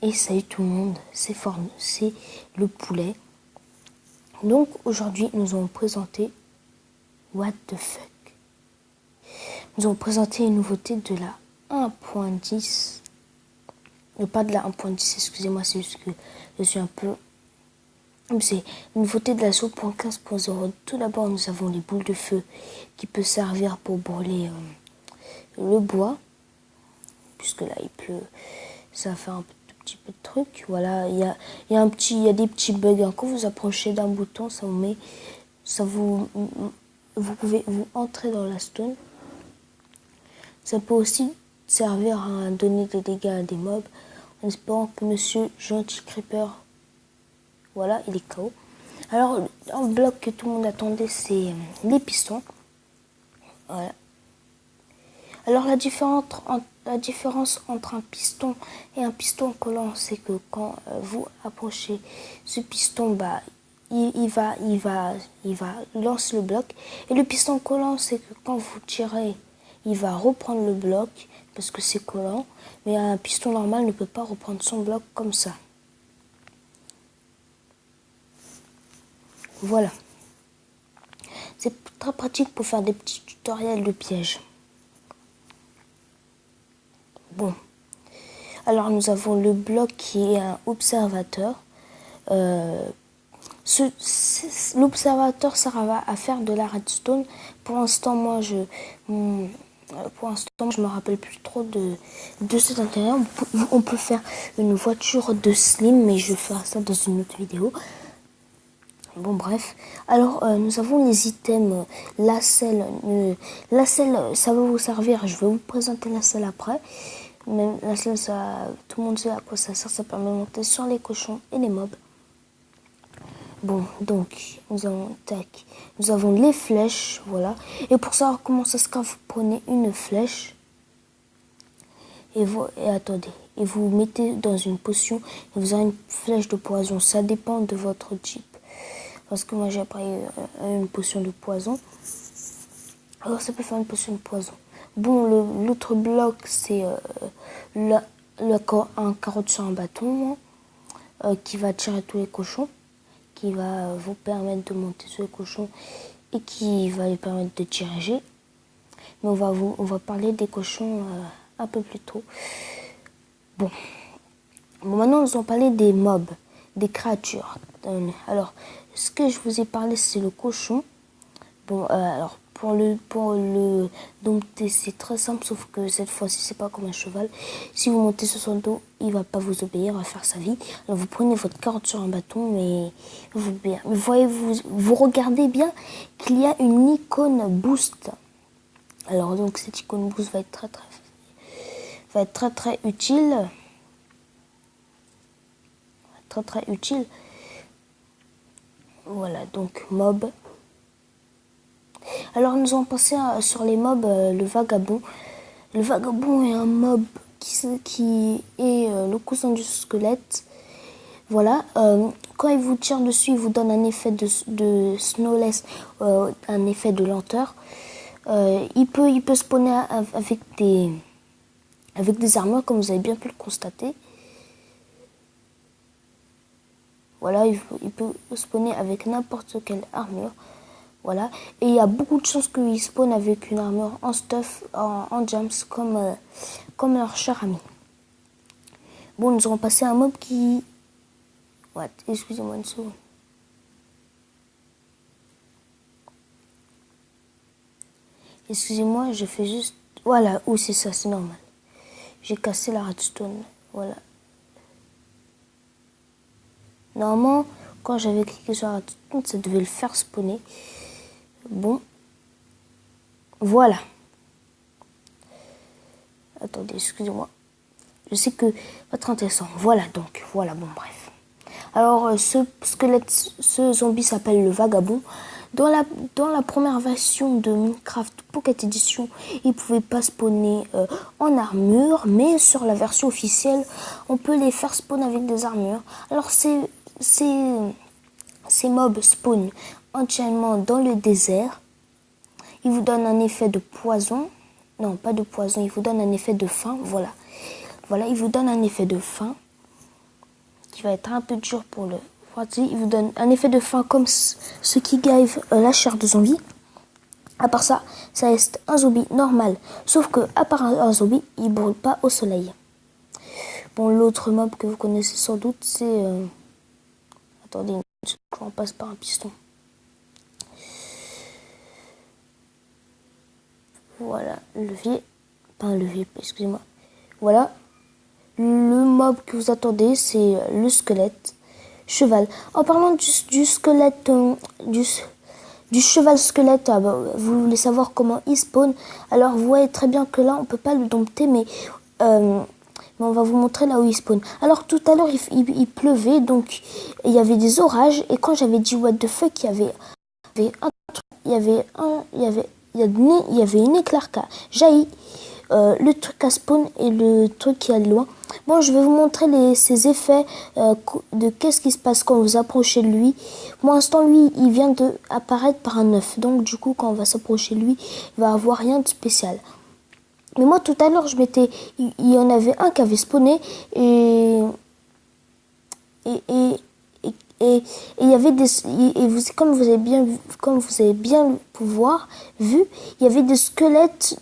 Et salut tout le monde, c'est le poulet. Donc aujourd'hui nous allons présenter What the fuck. Nous allons présenter une nouveauté de la 1.10. Pas de la 1.10, excusez-moi, c'est juste que je suis un peu... C'est une nouveauté de la 0.15.0. Tout d'abord nous avons les boules de feu qui peuvent servir pour brûler le bois. Puisque là il pleut, ça va faire un petit peu de truc. Voilà, il y a des petits bugs. Quand vous approchez d'un bouton, vous pouvez vous entrer dans la stone. Ça peut aussi servir à donner des dégâts à des mobs, en espérant que Monsieur Gentil Creeper, voilà, il est KO. Alors, un bloc que tout le monde attendait, c'est les pistons. Voilà. Alors la différence entre un piston et un piston collant, c'est que quand vous approchez ce piston, il va lancer le bloc. Et le piston collant, c'est que quand vous tirez, il va reprendre le bloc parce que c'est collant. Mais un piston normal ne peut pas reprendre son bloc comme ça. Voilà. C'est très pratique pour faire des petits tutoriels de pièges. Bon, alors nous avons le bloc qui est un observateur. L'observateur sert à faire de la redstone. Pour l'instant, je me rappelle plus trop de cet intérieur. On peut faire une voiture de Slim, mais je vais faire ça dans une autre vidéo. Bon, bref. Alors, nous avons les items. La selle, ça va vous servir. Je vais vous présenter la selle après. Mais la selle, tout le monde sait à quoi ça sert. Ça permet de monter sur les cochons et les mobs. Bon, donc, nous avons les flèches, voilà. Et pour savoir comment ça se craft, vous prenez une flèche. Et attendez. Et vous mettez dans une potion. Et vous avez une flèche de poison. Ça dépend de votre type. Parce que moi, j'ai pris une potion de poison. Alors, ça peut faire une potion de poison. Bon, l'autre bloc, c'est un carotte sur un bâton qui va tirer tous les cochons, qui va vous permettre de monter sur les cochons et qui va les permettre de diriger. Mais on va parler des cochons un peu plus tôt. Bon, maintenant, nous allons parler des mobs, des créatures. Alors, ce que je vous ai parlé, c'est le cochon. Bon, alors, pour le dompter, c'est très simple, sauf que cette fois-ci, c'est pas comme un cheval. Si vous montez sur son dos, il va pas vous obéir, il va faire sa vie. Alors, vous prenez votre carotte sur un bâton, mais vous regardez bien qu'il y a une icône boost. Alors, donc, cette icône boost va être très utile. Très utile. Voilà, donc, mob. Alors nous allons passer sur les mobs, le vagabond. Le vagabond est un mob qui est le cousin du squelette. Voilà, quand il vous tire dessus, il vous donne un effet de snowless, un effet de lenteur. Il peut spawner avec des armures, comme vous avez bien pu le constater. Voilà, il peut spawner avec n'importe quelle armure. Voilà, et il y a beaucoup de chances qu'ils spawnent avec une armure en stuff, en gems, comme leur cher ami. Bon, nous allons passer à un mob qui... What? Excusez-moi une seconde. Excusez-moi, je fais juste... Voilà, c'est ça, c'est normal. J'ai cassé la redstone, voilà. Normalement, quand j'avais cliqué sur la redstone, ça devait le faire spawner. Bon, voilà. Attendez, excusez-moi. Je sais que votre intéressant. Voilà, bon, bref. Alors, ce zombie s'appelle le vagabond. Dans la première version de Minecraft Pocket Edition, il pouvait pas spawner en armure, mais sur la version officielle, on peut les faire spawn avec des armures. Alors, ces mobs spawnent entièrement dans le désert. Il vous donne un effet de poison. Non, pas de poison, il vous donne un effet de faim, voilà. Voilà, il vous donne un effet de faim. qui va être un peu dur pour le Wardy. Il vous donne un effet de faim comme ce qui gave la chair de zombie. À part ça, ça reste un zombie normal. Sauf que, à part un zombie, il brûle pas au soleil. Bon, l'autre mob que vous connaissez sans doute, c'est... Attendez, on passe par un piston. Voilà, levier. Pas un levier, excusez-moi. Voilà. Le mob que vous attendez, c'est le squelette. Cheval. En parlant du squelette... du cheval squelette, vous voulez savoir comment il spawn. Alors vous voyez très bien que là, on peut pas le dompter, mais on va vous montrer là où il spawn. Alors tout à l'heure, il pleuvait, donc il y avait des orages. Et quand j'avais dit what the fuck, il y avait une éclair qui a jailli, le truc à spawn et le truc qui est loin. Bon, je vais vous montrer ces effets de qu'est-ce qui se passe quand vous approchez de lui. Pour l'instant, lui, il vient de apparaître par un œuf. Donc, du coup, quand on va s'approcher de lui, il va avoir rien de spécial. Mais moi, tout à l'heure, il y en avait un qui avait spawné et il y avait comme vous avez bien vu, il y avait des squelettes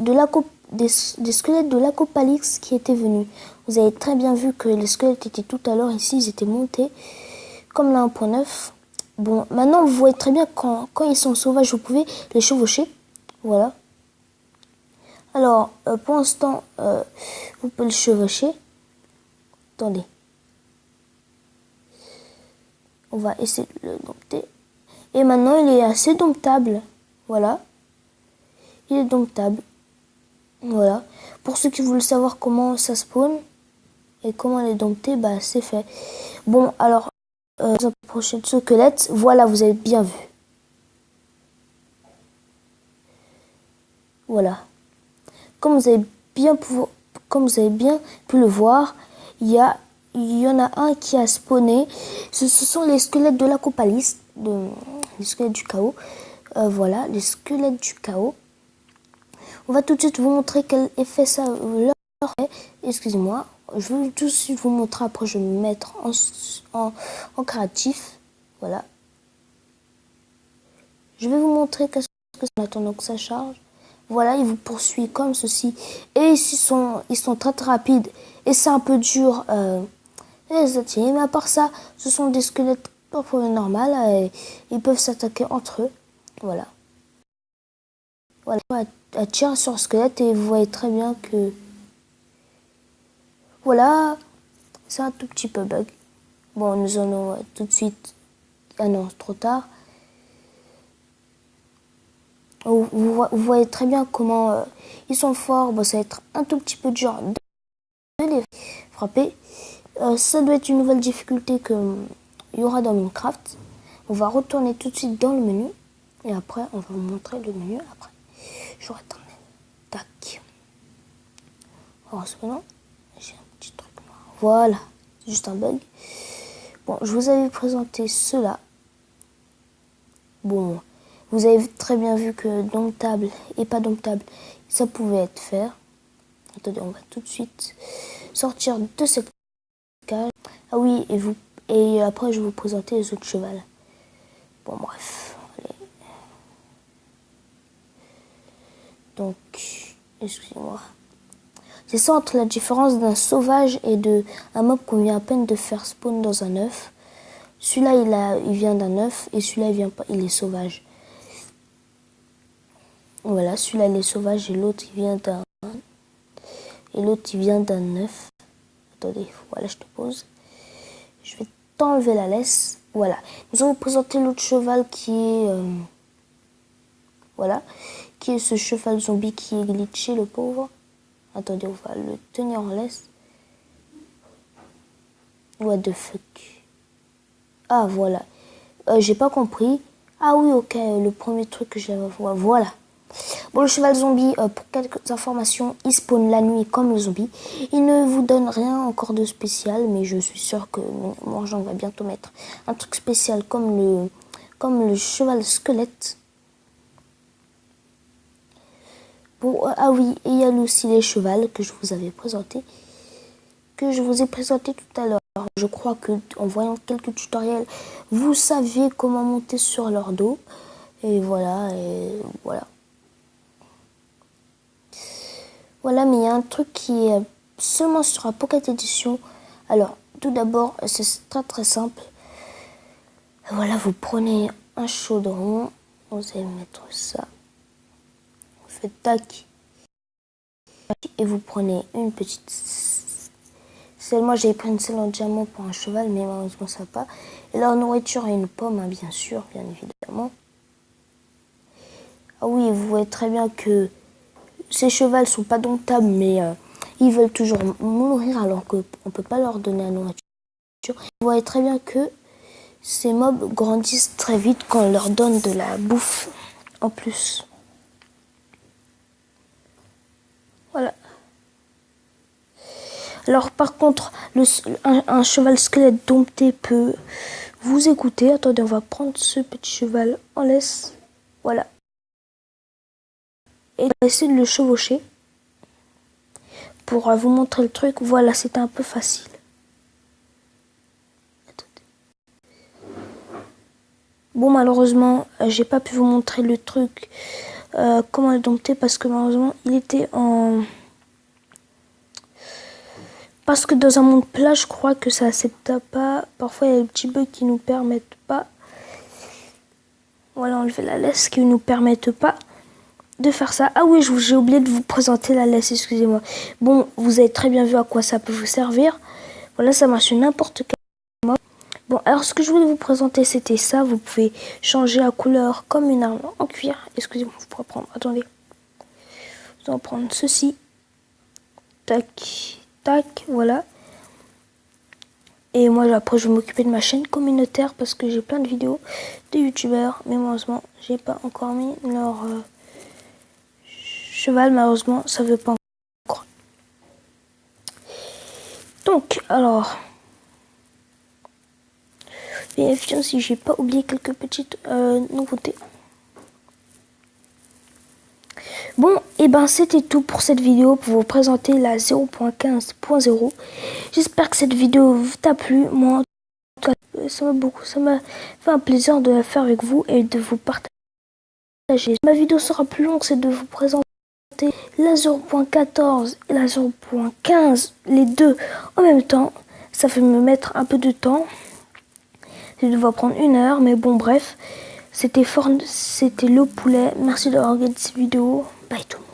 des squelettes de l'Acopalix qui étaient venus. Vous avez très bien vu que les squelettes étaient tout à l'heure ici, ils étaient montés comme la 1.9. Bon, maintenant vous voyez très bien quand ils sont sauvages, vous pouvez les chevaucher. Voilà. Alors, pour l'instant, vous pouvez le chevaucher. Attendez. On va essayer de le dompter. Et maintenant, il est assez domptable. Voilà. Il est domptable. Voilà. Pour ceux qui veulent savoir comment ça spawn et comment les dompter, bah c'est fait. Bon, alors, vous approchez de ce squelette. Voilà, vous avez bien vu. Voilà. Comme vous avez bien pu le voir, il y en a un qui a spawné. Ce sont les squelettes de l'Acopalis, les squelettes du chaos. Voilà, les squelettes du chaos. On va tout de suite vous montrer quel effet ça leur fait. Excusez-moi, je vais tout de suite vous montrer. Après, je vais me mettre en créatif. Voilà. Je vais vous montrer qu'est-ce que ça attend que ça charge. Voilà, il vous poursuit comme ceci. Et ils sont très très rapides. Et c'est un peu dur les attirer. Mais à part ça, ce sont des squelettes pas pour le normal. Et ils peuvent s'attaquer entre eux. Voilà. Voilà. Elle tire sur le squelette et vous voyez très bien que... Voilà. C'est un tout petit peu bug. Bon, nous allons tout de suite... Ah non, c'est trop tard. Vous voyez très bien comment ils sont forts. Bon, ça va être un tout petit peu dur de les frapper. Ça doit être une nouvelle difficulté qu'il y aura dans Minecraft. On va retourner tout de suite dans le menu. Et après, on va vous montrer le menu après. Je retourne. Tac. Alors, cependant, j'ai un petit truc noir. Voilà. C'est juste un bug. Bon, je vous avais présenté cela. Bon, vous avez très bien vu que domptable et pas domptable, ça pouvait être fait. Attendez, on va tout de suite sortir de cette cage. Ah oui, et après je vais vous présenter les autres chevals. Bon, bref. Allez. Donc, excusez-moi. C'est ça entre la différence d'un sauvage et d'un mob qu'on vient à peine de faire spawn dans un œuf. Celui-là, il vient d'un œuf et celui-là, il est sauvage. Voilà, celui-là, il est sauvage et l'autre, il vient d'un... Et l'autre, il vient d'un œuf. Attendez, voilà, je te pose. Je vais t'enlever la laisse. Voilà. Nous allons vous présenter l'autre cheval qui est... voilà. Qui est ce cheval zombie qui est glitché, le pauvre. Attendez, on va le tenir en laisse. What the fuck. Ah, voilà. J'ai pas compris. Ah oui, ok, le premier truc que j'avais... Voilà. Bon, le cheval zombie, pour quelques informations, il spawn la nuit comme le zombie. Il ne vous donne rien encore de spécial, mais je suis sûre que mon Jean va bientôt mettre un truc spécial comme le cheval squelette. Bon, ah oui, et il y a aussi les chevals que je vous avais présentés, que je vous ai présenté tout à l'heure. Je crois que en voyant quelques tutoriels, vous savez comment monter sur leur dos. Et voilà, Voilà, mais il y a un truc qui est seulement sur la Pocket Edition. Alors, tout d'abord, c'est très simple. Voilà, vous prenez un chaudron, vous allez mettre ça. Vous faites tac. Et vous prenez une petite selle. Moi, j'ai pris une selle en diamant pour un cheval, mais malheureusement, ça pas. Et leur nourriture est une pomme, hein, bien sûr, bien évidemment. Ah oui, vous voyez très bien que ces chevaux sont pas domptables, mais ils veulent toujours mourir alors qu'on ne peut pas leur donner la nourriture. Vous voyez très bien que ces mobs grandissent très vite quand on leur donne de la bouffe en plus. Voilà. Alors par contre, un cheval squelette dompté peut vous écouter. Attendez, on va prendre ce petit cheval en laisse. Voilà. Et on va essayer de le chevaucher. Pour vous montrer le truc, voilà, c'était un peu facile. Bon, malheureusement, j'ai pas pu vous montrer le truc, comment le dompter, parce que malheureusement, il était en... Parce que dans un monde plat, je crois que ça accepte pas. Parfois, il y a des petits bugs qui nous permettent pas. Voilà, enlever la laisse qui nous permettent pas de faire ça. Ah oui, j'ai oublié de vous présenter la laisse, excusez-moi. Bon, vous avez très bien vu à quoi ça peut vous servir. Voilà, ça marche sur n'importe quel mode. Bon, alors ce que je voulais vous présenter, c'était ça. Vous pouvez changer la couleur comme une arme en cuir. Excusez-moi, vous pourrez prendre, attendez. Vous allez prendre ceci. Tac, tac, voilà. Et moi, après, je vais m'occuper de ma chaîne communautaire parce que j'ai plein de vidéos de youtubeurs. Mais malheureusement, j'ai pas encore mis leur cheval. Malheureusement, ça veut pas encore. Donc, alors, vérifions si j'ai pas oublié quelques petites nouveautés. Bon, et ben c'était tout pour cette vidéo pour vous présenter la 0.15.0. J'espère que cette vidéo vous a plu. Moi, en tout cas, ça m'a fait un plaisir de la faire avec vous et de vous partager. Ma vidéo sera plus longue, c'est de vous présenter la 0.14 et la 0.15, les deux en même temps. Ça fait me mettre un peu de temps. Ça va prendre 1 heure, mais bon, bref. C'était le poulet. Merci d'avoir regardé cette vidéo. Bye tout le monde.